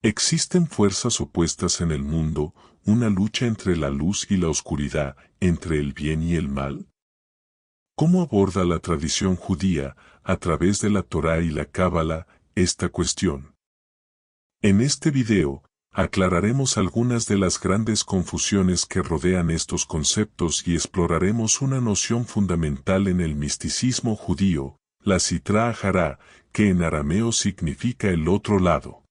Existen fuerzas opuestas en el mundo, una lucha entre la luz y la oscuridad, entre el bien y el mal. ¿Cómo aborda la tradición judía, a través de la Torá y la Cábala, esta cuestión? En este video, aclararemos algunas de las grandes confusiones que rodean estos conceptos y exploraremos una noción fundamental en el misticismo judío, la Sitra Ahara, que en arameo significa el otro lado.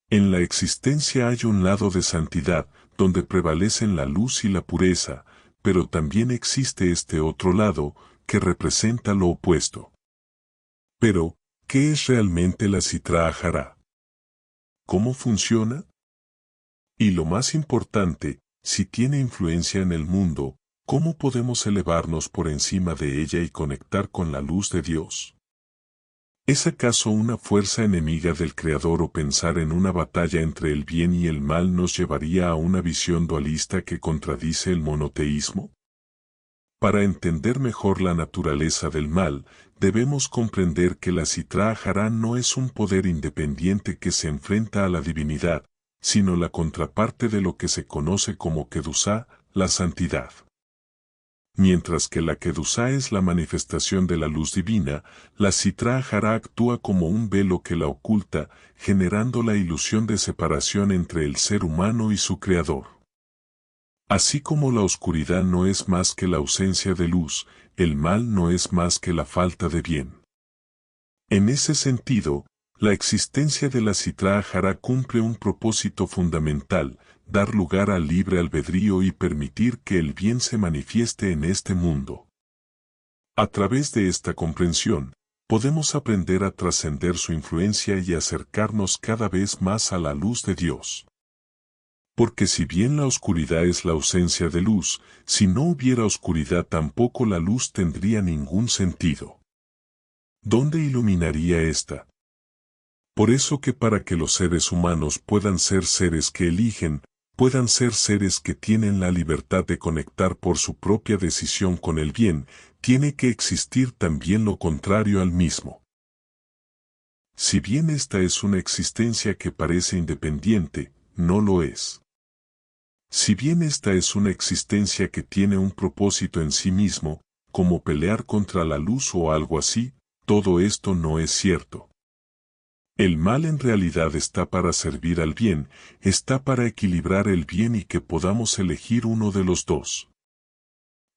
En la existencia hay un lado de santidad, donde prevalecen la luz y la pureza, pero también existe este otro lado, que representa lo opuesto. Pero, ¿qué es realmente la Sitra Ahara? ¿Cómo funciona? Y lo más importante, si tiene influencia en el mundo, ¿cómo podemos elevarnos por encima de ella y conectar con la luz de Dios? ¿Es acaso una fuerza enemiga del Creador o pensar en una batalla entre el bien y el mal nos llevaría a una visión dualista que contradice el monoteísmo? Para entender mejor la naturaleza del mal, debemos comprender que la Sitra Ahara no es un poder independiente que se enfrenta a la divinidad, sino la contraparte de lo que se conoce como Kedusá, la santidad. Mientras que la Kedusá es la manifestación de la luz divina, la Sitra Ahara actúa como un velo que la oculta, generando la ilusión de separación entre el ser humano y su Creador. Así como la oscuridad no es más que la ausencia de luz, el mal no es más que la falta de bien. En ese sentido, la existencia de la Sitra Ahara cumple un propósito fundamental, dar lugar al libre albedrío y permitir que el bien se manifieste en este mundo. A través de esta comprensión, podemos aprender a trascender su influencia y acercarnos cada vez más a la luz de Dios. Porque si bien la oscuridad es la ausencia de luz, si no hubiera oscuridad tampoco la luz tendría ningún sentido. ¿Dónde iluminaría esta? Por eso que para que los seres humanos puedan ser seres que eligen, puedan ser seres que tienen la libertad de conectar por su propia decisión con el bien, tiene que existir también lo contrario al mismo. Si bien esta es una existencia que parece independiente, no lo es. Si bien esta es una existencia que tiene un propósito en sí mismo, como pelear contra la luz o algo así, todo esto no es cierto. El mal en realidad está para servir al bien, está para equilibrar el bien y que podamos elegir uno de los dos.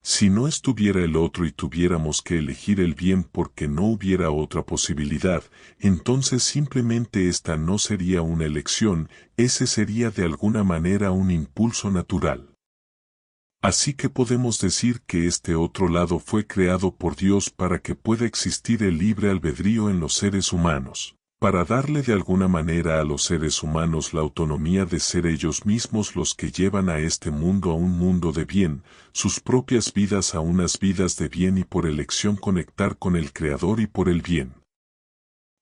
Si no estuviera el otro y tuviéramos que elegir el bien porque no hubiera otra posibilidad, entonces simplemente esta no sería una elección, ese sería de alguna manera un impulso natural. Así que podemos decir que este otro lado fue creado por Dios para que pueda existir el libre albedrío en los seres humanos, para darle de alguna manera a los seres humanos la autonomía de ser ellos mismos los que llevan a este mundo a un mundo de bien, sus propias vidas a unas vidas de bien y por elección conectar con el Creador y por el bien.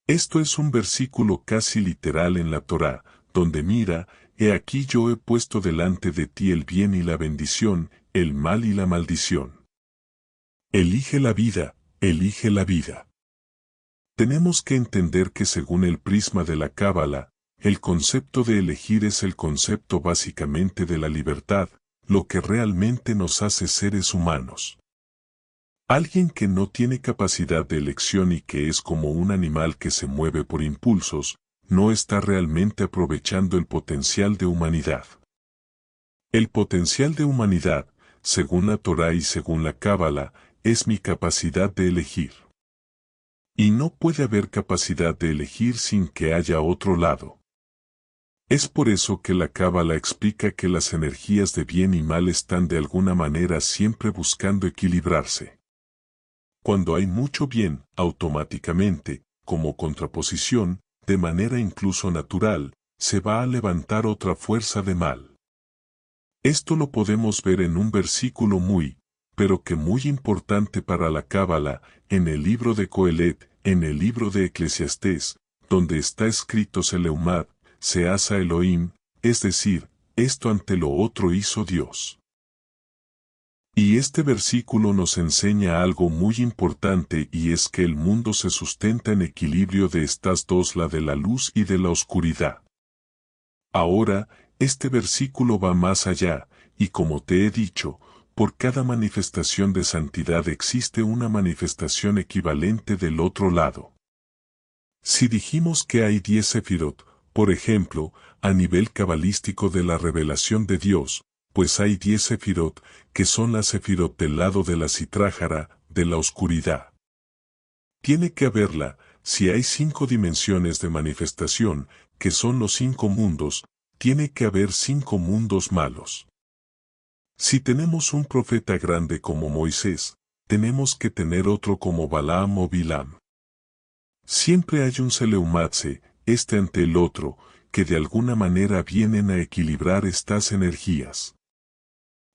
Esto es un versículo casi literal en la Torá, donde mira, he aquí yo he puesto delante de ti el bien y la bendición, el mal y la maldición. Elige la vida, elige la vida. Tenemos que entender que según el prisma de la Cábala, el concepto de elegir es el concepto básicamente de la libertad, lo que realmente nos hace seres humanos. Alguien que no tiene capacidad de elección y que es como un animal que se mueve por impulsos, no está realmente aprovechando el potencial de humanidad. El potencial de humanidad, según la Torá y según la Cábala, es mi capacidad de elegir. Y no puede haber capacidad de elegir sin que haya otro lado. Es por eso que la Cábala explica que las energías de bien y mal están de alguna manera siempre buscando equilibrarse. Cuando hay mucho bien, automáticamente, como contraposición, de manera incluso natural, se va a levantar otra fuerza de mal. Esto lo podemos ver en un versículo pero que muy importante para la Cábala, en el libro de Coelet, en el libro de Eclesiastés, donde está escrito Seleumad, Seasa Elohim, es decir, esto ante lo otro hizo Dios. Y este versículo nos enseña algo muy importante y es que el mundo se sustenta en equilibrio de estas dos, la de la luz y de la oscuridad. Ahora, este versículo va más allá, y como te he dicho, por cada manifestación de santidad existe una manifestación equivalente del otro lado. Si dijimos que hay 10 sefirot, por ejemplo, a nivel cabalístico de la revelación de Dios, pues hay 10 sefirot, que son las sefirot del lado de la citrájara, de la oscuridad. Tiene que haberla, si hay 5 dimensiones de manifestación, que son los 5 mundos, tiene que haber 5 mundos malos. Si tenemos un profeta grande como Moisés, tenemos que tener otro como Balaam o Bilam. Siempre hay un Seleumatse, este ante el otro, que de alguna manera vienen a equilibrar estas energías.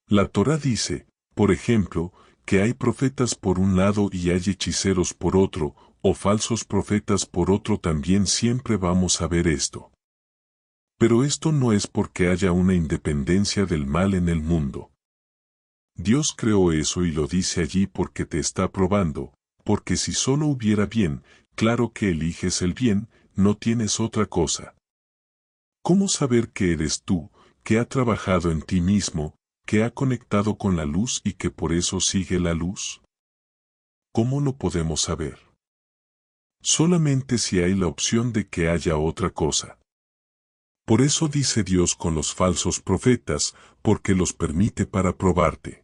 La Torá dice, por ejemplo, que hay profetas por un lado y hay hechiceros por otro, o falsos profetas por otro. También siempre vamos a ver esto. Pero esto no es porque haya una independencia del mal en el mundo. Dios creó eso y lo dice allí porque te está probando, porque si solo hubiera bien, claro que eliges el bien, no tienes otra cosa. ¿Cómo saber que eres tú, que ha trabajado en ti mismo, que ha conectado con la luz y que por eso sigue la luz? ¿Cómo lo podemos saber? Solamente si hay la opción de que haya otra cosa. Por eso dice Dios con los falsos profetas, porque los permite para probarte.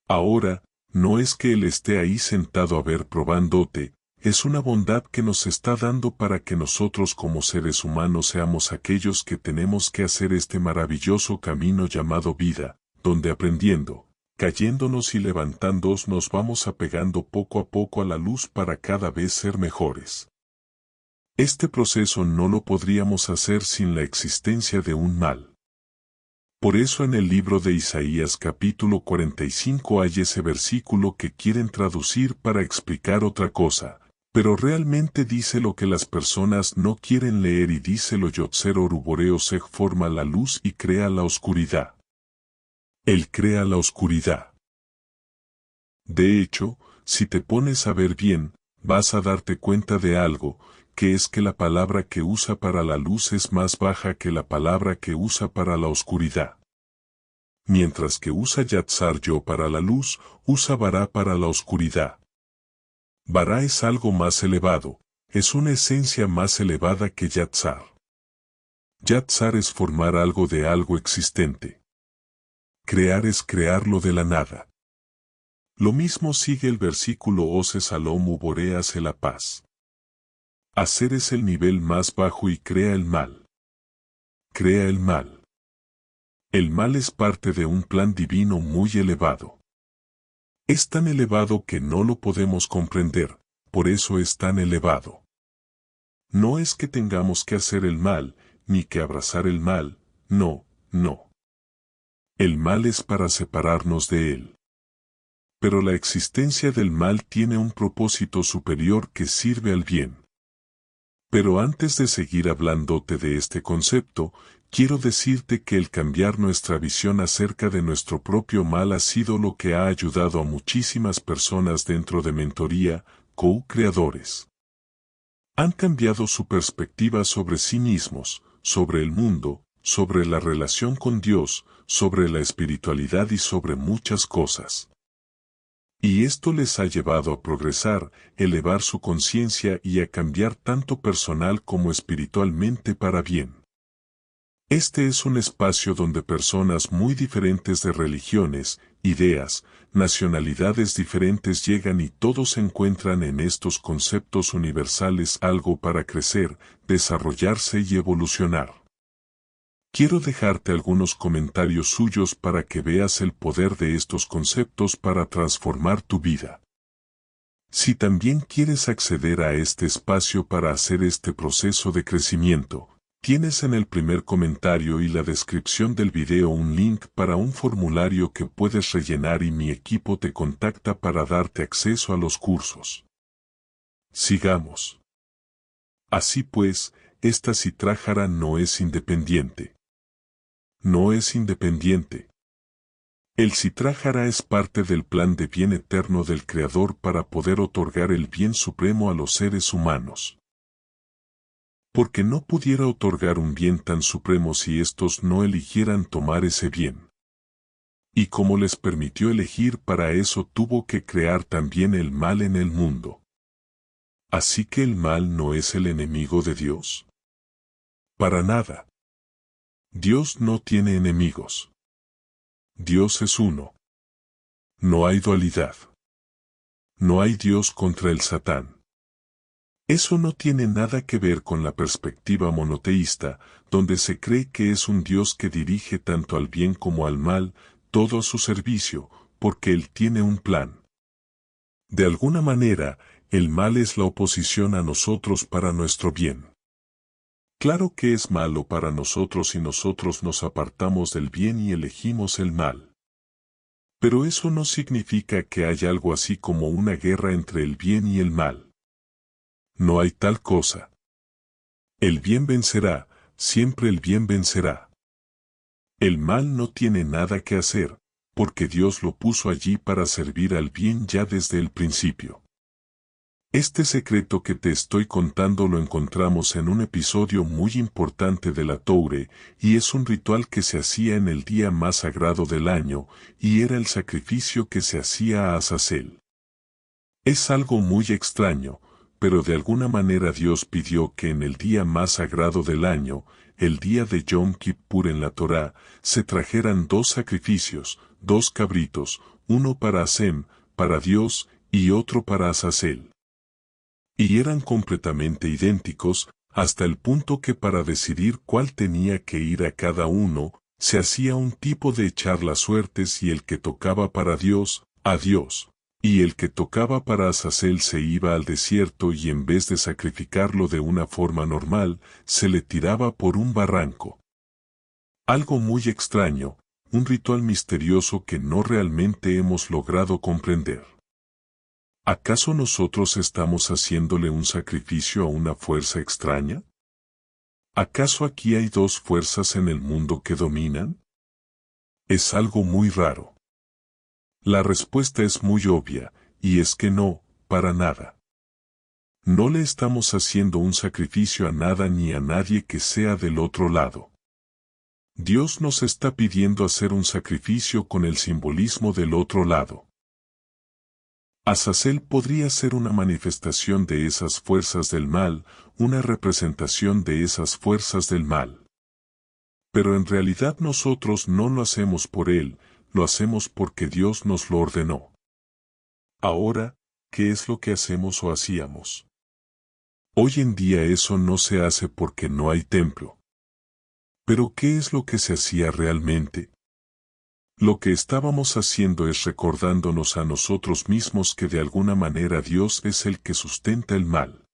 Ahora, no es que Él esté ahí sentado a ver probándote, es una bondad que nos está dando para que nosotros como seres humanos seamos aquellos que tenemos que hacer este maravilloso camino llamado vida, donde aprendiendo, cayéndonos y levantándonos nos vamos apegando poco a poco a la luz para cada vez ser mejores. Este proceso no lo podríamos hacer sin la existencia de un mal. Por eso en el libro de Isaías capítulo 45 hay ese versículo que quieren traducir para explicar otra cosa, pero realmente dice lo que las personas no quieren leer y dice lo Yotzer Oruboreo Sej forma la luz y crea la oscuridad. Él crea la oscuridad. De hecho, si te pones a ver bien, vas a darte cuenta de algo, que es que la palabra que usa para la luz es más baja que la palabra que usa para la oscuridad. Mientras que usa Yatzar yo para la luz, usa Bará para la oscuridad. Bará es algo más elevado, es una esencia más elevada que Yatzar. Yatzar es formar algo de algo existente. Crear es crearlo de la nada. Lo mismo sigue el versículo Ose Salomu Boreas la paz. Hacer es el nivel más bajo y crea el mal. Crea el mal. El mal es parte de un plan divino muy elevado. Es tan elevado que no lo podemos comprender, por eso es tan elevado. No es que tengamos que hacer el mal, ni que abrazar el mal, no, no. El mal es para separarnos de él. Pero la existencia del mal tiene un propósito superior que sirve al bien. Pero antes de seguir hablándote de este concepto, quiero decirte que el cambiar nuestra visión acerca de nuestro propio mal ha sido lo que ha ayudado a muchísimas personas dentro de Mentoría, co-creadores. Han cambiado su perspectiva sobre sí mismos, sobre el mundo, sobre la relación con Dios, sobre la espiritualidad y sobre muchas cosas. Y esto les ha llevado a progresar, elevar su conciencia y a cambiar tanto personal como espiritualmente para bien. Este es un espacio donde personas muy diferentes de religiones, ideas, nacionalidades diferentes llegan y todos encuentran en estos conceptos universales algo para crecer, desarrollarse y evolucionar. Quiero dejarte algunos comentarios suyos para que veas el poder de estos conceptos para transformar tu vida. Si también quieres acceder a este espacio para hacer este proceso de crecimiento, tienes en el primer comentario y la descripción del video un link para un formulario que puedes rellenar y mi equipo te contacta para darte acceso a los cursos. Sigamos. Así pues, esta citrájara no es independiente. No es independiente. El citrájara es parte del plan de bien eterno del Creador para poder otorgar el bien supremo a los seres humanos. porque no pudiera otorgar un bien tan supremo si éstos no eligieran tomar ese bien. Y como les permitió elegir, para eso tuvo que crear también el mal en el mundo. Así que el mal no es el enemigo de Dios. Para nada. Dios no tiene enemigos. Dios es uno. No hay dualidad. No hay Dios contra el Satán. Eso no tiene nada que ver con la perspectiva monoteísta, donde se cree que es un Dios que dirige tanto al bien como al mal, todo a su servicio, porque Él tiene un plan. De alguna manera, el mal es la oposición a nosotros para nuestro bien. Claro que es malo para nosotros si nosotros nos apartamos del bien y elegimos el mal. Pero eso no significa que haya algo así como una guerra entre el bien y el mal. No hay tal cosa. El bien vencerá, siempre el bien vencerá. El mal no tiene nada que hacer, porque Dios lo puso allí para servir al bien ya desde el principio. Este secreto que te estoy contando lo encontramos en un episodio muy importante de la Toure, y es un ritual que se hacía en el día más sagrado del año, y era el sacrificio que se hacía a Azazel. Es algo muy extraño, pero de alguna manera Dios pidió que en el día más sagrado del año, el día de Yom Kippur en la Torá, se trajeran 2 sacrificios, 2 cabritos, uno para Hasem, para Dios, y otro para Azazel. Y eran completamente idénticos, hasta el punto que para decidir cuál tenía que ir a cada uno, se hacía un tipo de echar las suertes y el que tocaba para Dios, a Dios. Y el que tocaba para Azazel se iba al desierto y en vez de sacrificarlo de una forma normal, se le tiraba por un barranco. Algo muy extraño, un ritual misterioso que no realmente hemos logrado comprender. ¿Acaso nosotros estamos haciéndole un sacrificio a una fuerza extraña? ¿Acaso aquí hay 2 fuerzas en el mundo que dominan? Es algo muy raro. La respuesta es muy obvia, y es que no, para nada. No le estamos haciendo un sacrificio a nada ni a nadie que sea del otro lado. Dios nos está pidiendo hacer un sacrificio con el simbolismo del otro lado. Azazel podría ser una manifestación de esas fuerzas del mal, una representación de esas fuerzas del mal. Pero en realidad nosotros no lo hacemos por él, lo hacemos porque Dios nos lo ordenó. Ahora, ¿qué es lo que hacemos o hacíamos? Hoy en día eso no se hace porque no hay templo. Pero ¿qué es lo que se hacía realmente? Lo que estábamos haciendo es recordándonos a nosotros mismos que de alguna manera Dios es el que sustenta el mal.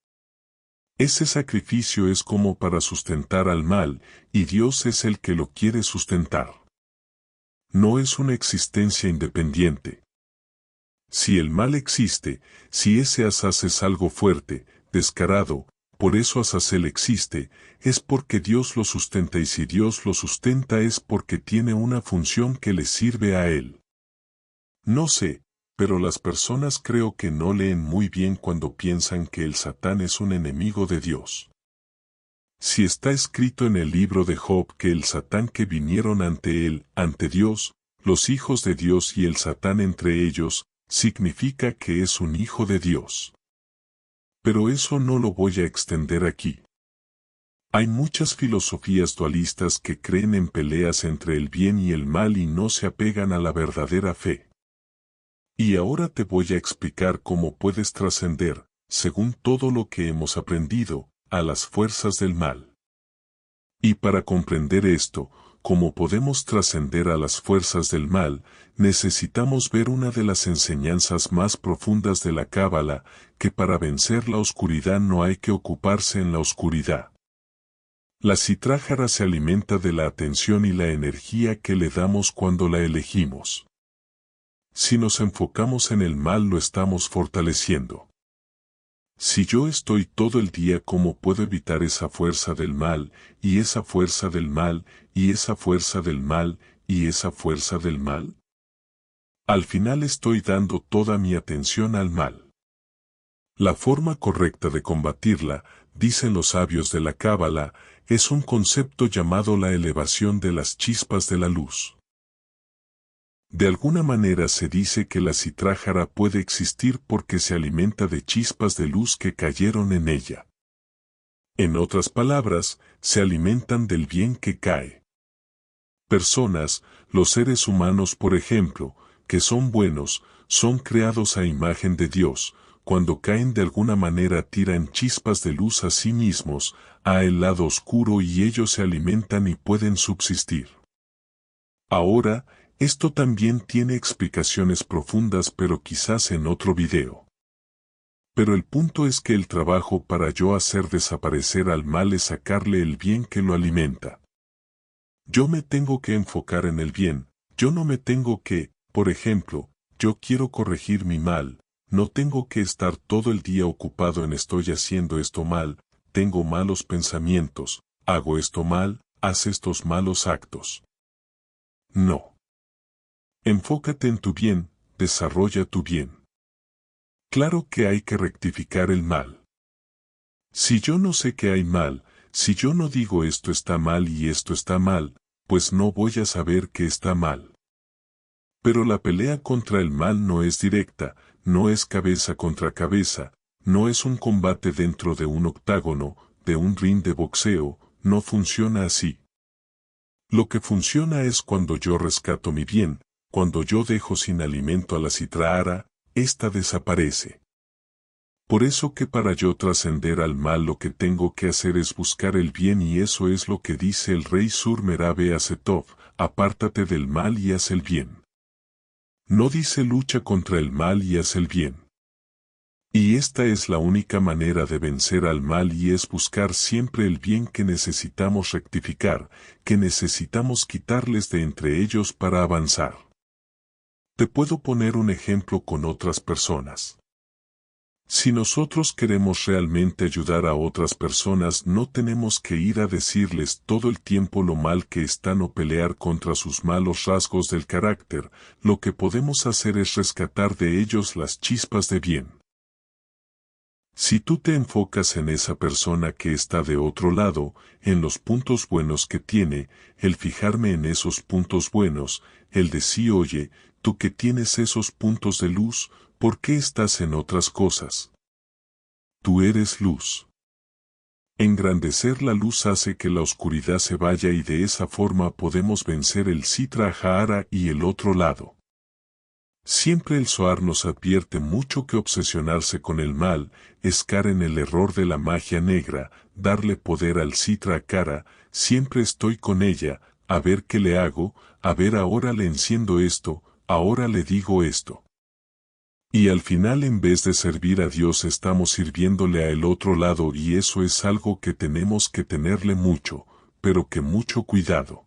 Ese sacrificio es como para sustentar al mal, y Dios es el que lo quiere sustentar. No es una existencia independiente. Si el mal existe, si ese asaz es algo fuerte, descarado, por eso Azazel existe, es porque Dios lo sustenta, y si Dios lo sustenta es porque tiene una función que le sirve a él. No sé, pero las personas creo que no leen muy bien cuando piensan que el Satán es un enemigo de Dios. Si está escrito en el libro de Job que el Satán que vinieron ante él, ante Dios, los hijos de Dios y el Satán entre ellos, significa que es un hijo de Dios. Pero eso no lo voy a extender aquí. Hay muchas filosofías dualistas que creen en peleas entre el bien y el mal y no se apegan a la verdadera fe. Y ahora te voy a explicar cómo puedes trascender, según todo lo que hemos aprendido, a las fuerzas del mal. Y para comprender esto, cómo podemos trascender a las fuerzas del mal, necesitamos ver una de las enseñanzas más profundas de la Cábala, que para vencer la oscuridad no hay que ocuparse en la oscuridad. La Sitra se alimenta de la atención y la energía que le damos cuando la elegimos. Si nos enfocamos en el mal lo estamos fortaleciendo. Si yo estoy todo el día, ¿cómo puedo evitar esa fuerza del mal, y esa fuerza del mal, y esa fuerza del mal, y esa fuerza del mal? Al final estoy dando toda mi atención al mal. La forma correcta de combatirla, dicen los sabios de la Cábala, es un concepto llamado la elevación de las chispas de la luz. De alguna manera se dice que la Sitra Achra puede existir porque se alimenta de chispas de luz que cayeron en ella. En otras palabras, se alimentan del bien que cae. Personas, los seres humanos por ejemplo, que son buenos, son creados a imagen de Dios, cuando caen de alguna manera tiran chispas de luz a sí mismos, a el lado oscuro y ellos se alimentan y pueden subsistir. Ahora, esto también tiene explicaciones profundas pero quizás en otro video. Pero el punto es que el trabajo para yo hacer desaparecer al mal es sacarle el bien que lo alimenta. Yo me tengo que enfocar en el bien, yo no me tengo que, por ejemplo, yo quiero corregir mi mal, no tengo que estar todo el día ocupado en estoy haciendo esto mal, tengo malos pensamientos, hago esto mal, haz estos malos actos. No. Enfócate en tu bien, desarrolla tu bien. Claro que hay que rectificar el mal. Si yo no sé que hay mal, si yo no digo esto está mal y esto está mal, pues no voy a saber que está mal. Pero la pelea contra el mal no es directa, no es cabeza contra cabeza, no es un combate dentro de un octágono, de un ring de boxeo, no funciona así. Lo que funciona es cuando yo rescato mi bien, cuando yo dejo sin alimento a la Sitra Achra, ésta desaparece. Por eso que para yo trascender al mal lo que tengo que hacer es buscar el bien y eso es lo que dice el rey Sur Merabe a Setov, apártate del mal y haz el bien. No dice lucha contra el mal y haz el bien. Y esta es la única manera de vencer al mal y es buscar siempre el bien que necesitamos rectificar, que necesitamos quitarles de entre ellos para avanzar. Te puedo poner un ejemplo con otras personas. Si nosotros queremos realmente ayudar a otras personas no tenemos que ir a decirles todo el tiempo lo mal que están o pelear contra sus malos rasgos del carácter, lo que podemos hacer es rescatar de ellos las chispas de bien. Si tú te enfocas en esa persona que está de otro lado, en los puntos buenos que tiene, el fijarme en esos puntos buenos, el decir oye, tú que tienes esos puntos de luz, ¿por qué estás en otras cosas? Tú eres luz. Engrandecer la luz hace que la oscuridad se vaya y de esa forma podemos vencer el Sitra Achra y el otro lado. Siempre el Zohar nos advierte mucho que obsesionarse con el mal, es caer en el error de la magia negra, darle poder al Sitra Achra, siempre estoy con ella, a ver qué le hago, a ver ahora le enciendo esto, ahora le digo esto. Y al final en vez de servir a Dios estamos sirviéndole a el otro lado y eso es algo que tenemos que tenerle mucho, pero que mucho cuidado.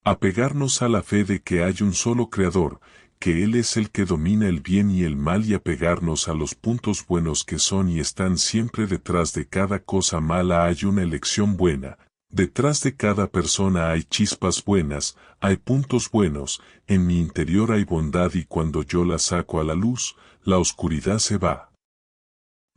Apegarnos a la fe de que hay un solo Creador, que Él es el que domina el bien y el mal y apegarnos a los puntos buenos que son y están siempre detrás de cada cosa mala hay una elección buena. Detrás de cada persona hay chispas buenas, hay puntos buenos, en mi interior hay bondad y cuando yo la saco a la luz, la oscuridad se va.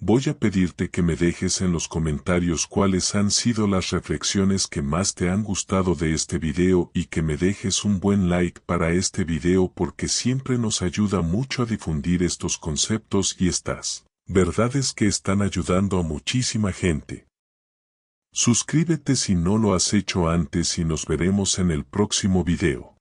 Voy a pedirte que me dejes en los comentarios cuáles han sido las reflexiones que más te han gustado de este video y que me dejes un buen like para este video porque siempre nos ayuda mucho a difundir estos conceptos y estas verdades que están ayudando a muchísima gente. Suscríbete si no lo has hecho antes y nos veremos en el próximo video.